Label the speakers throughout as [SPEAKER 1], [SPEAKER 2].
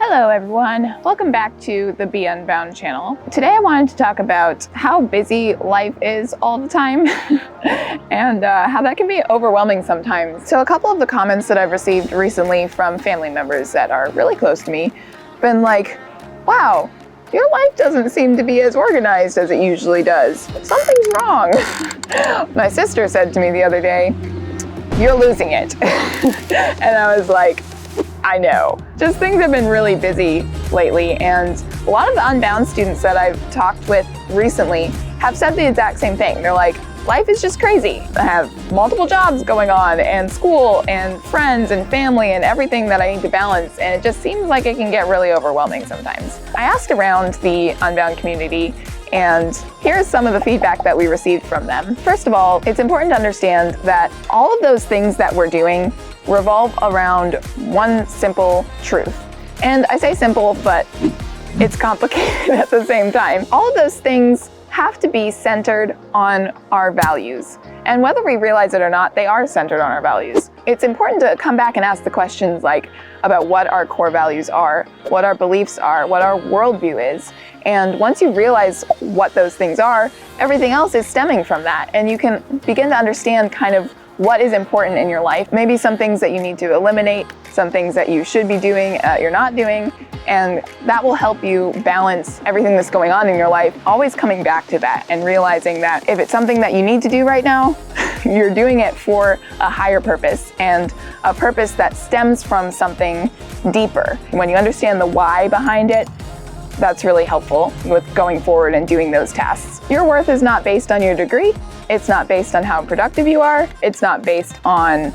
[SPEAKER 1] Hello everyone, welcome back to the Be Unbound channel. Today I wanted to talk about how busy life is all the time and how that can be overwhelming sometimes. So a couple of the comments that I've received recently from family members that are really close to me been like, wow, your life doesn't seem to be as organized as it usually does. Something's wrong. My sister said to me the other day, you're losing it. And I was like, I know. Just things have been really busy lately, and a lot of the Unbound students that I've talked with recently have said the exact same thing. They're like, life is just crazy. I have multiple jobs going on, and school, and friends, and family, and everything that I need to balance, and it just seems like it can get really overwhelming sometimes. I asked around the Unbound community, and here's some of the feedback that we received from them. First of all, it's important to understand that all of those things that we're doing revolve around one simple truth. And I say simple, but it's complicated at the same time. All of those things have to be centered on our values. And whether we realize it or not, they are centered on our values. It's important to come back and ask the questions like about what our core values are, what our beliefs are, what our worldview is. And once you realize what those things are, everything else is stemming from that. And you can begin to understand kind of what is important in your life. Maybe some things that you need to eliminate, some things that you should be doing, you're not doing, and that will help you balance everything that's going on in your life, always coming back to that and realizing that if it's something that you need to do right now, you're doing it for a higher purpose and a purpose that stems from something deeper. When you understand the why behind it, that's really helpful with going forward and doing those tasks. Your worth is not based on your degree. It's not based on how productive you are. It's not based on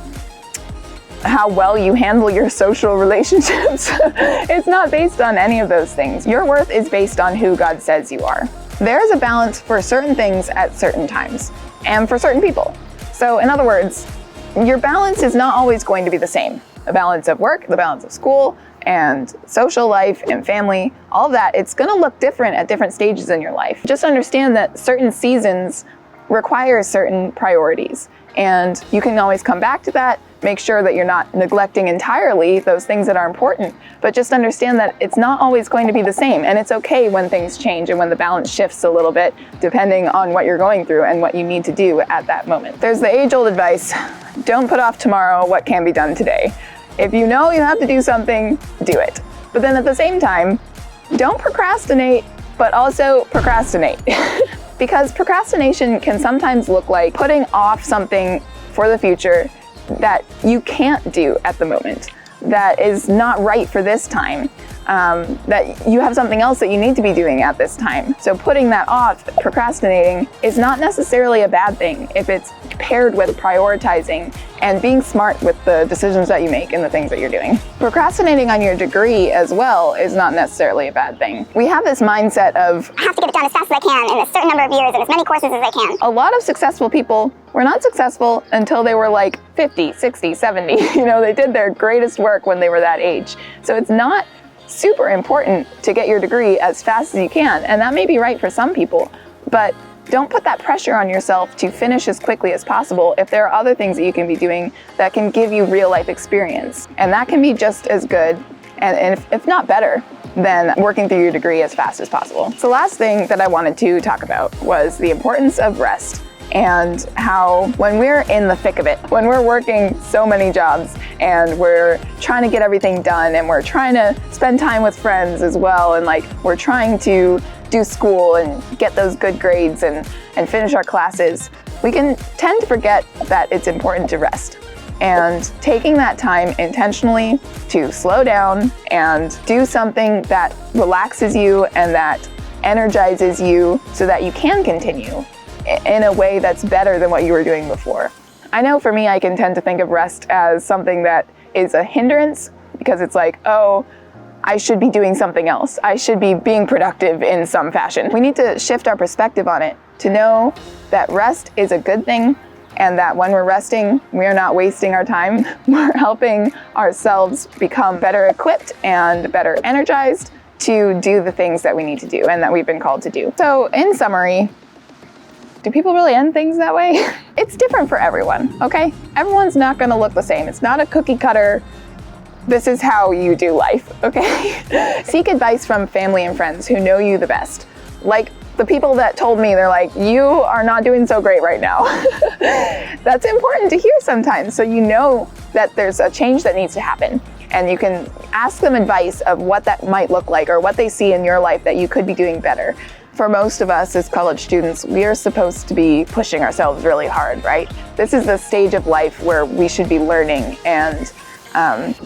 [SPEAKER 1] how well you handle your social relationships. It's not based on any of those things. Your worth is based on who God says you are. There's a balance for certain things at certain times and for certain people. So in other words, your balance is not always going to be the same. The balance of work, the balance of school, and social life and family, all of that, it's gonna look different at different stages in your life. Just understand that certain seasons require certain priorities, and you can always come back to that. Make sure that you're not neglecting entirely those things that are important, but just understand that it's not always going to be the same, and it's okay when things change and when the balance shifts a little bit depending on what you're going through and what you need to do at that moment. There's the age-old advice, don't put off tomorrow what can be done today. If you know you have to do something, do it. But then at the same time, don't procrastinate, but also procrastinate. Because procrastination can sometimes look like putting off something for the future that you can't do at the moment, that is not right for this time, that you have something else that you need to be doing at this time. So putting that off, procrastinating, is not necessarily a bad thing if it's paired with prioritizing and being smart with the decisions that you make and the things that you're doing. Procrastinating on your degree as well is not necessarily a bad thing. We have this mindset of,
[SPEAKER 2] I have to get it done as fast as I can in a certain number of years and as many courses as I can.
[SPEAKER 1] A lot of successful people were not successful until they were like 50, 60, 70. They did their greatest work when they were that age. So it's not super important to get your degree as fast as you can. And that may be right for some people, but don't put that pressure on yourself to finish as quickly as possible if there are other things that you can be doing that can give you real life experience. And that can be just as good, and if not better, than working through your degree as fast as possible. So the last thing that I wanted to talk about was the importance of rest, and how when we're in the thick of it, when we're working so many jobs and we're trying to get everything done and we're trying to spend time with friends as well, and we're trying to do school and get those good grades and finish our classes, we can tend to forget that it's important to rest. And taking that time intentionally to slow down and do something that relaxes you and that energizes you so that you can continue in a way that's better than what you were doing before. I know for me, I can tend to think of rest as something that is a hindrance because it's like, oh, I should be doing something else. I should be being productive in some fashion. We need to shift our perspective on it to know that rest is a good thing, and that when we're resting, we are not wasting our time. We're helping ourselves become better equipped and better energized to do the things that we need to do and that we've been called to do. So in summary, do people really end things that way? It's different for everyone, okay? Everyone's not gonna look the same. It's not a cookie cutter This is how you do life, okay? Seek advice from family and friends who know you the best. Like the people that told me, they're like, you are not doing so great right now. That's important to hear sometimes, so you know that there's a change that needs to happen. And you can ask them advice of what that might look like or what they see in your life that you could be doing better. For most of us as college students, we are supposed to be pushing ourselves really hard, right? This is the stage of life where we should be learning and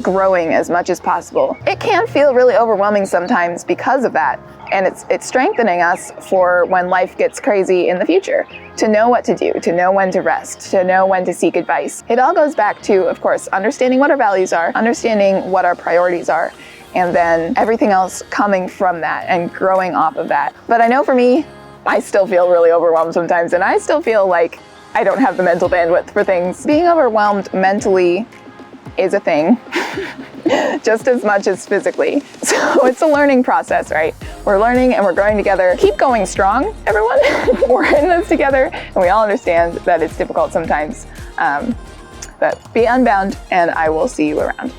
[SPEAKER 1] growing as much as possible. It can feel really overwhelming sometimes because of that, and it's strengthening us for when life gets crazy in the future, to know what to do, to know when to rest, to know when to seek advice. It all goes back to, of course, understanding what our values are, understanding what our priorities are, and then everything else coming from that and growing off of that. But I know for me, I still feel really overwhelmed sometimes, and I still feel like I don't have the mental bandwidth for things. Being overwhelmed mentally is a thing, just as much as physically. So it's a learning process, right? We're learning and we're growing together. Keep going strong, everyone. We're in this together, and we all understand that it's difficult sometimes. But be unbound, and I will see you around.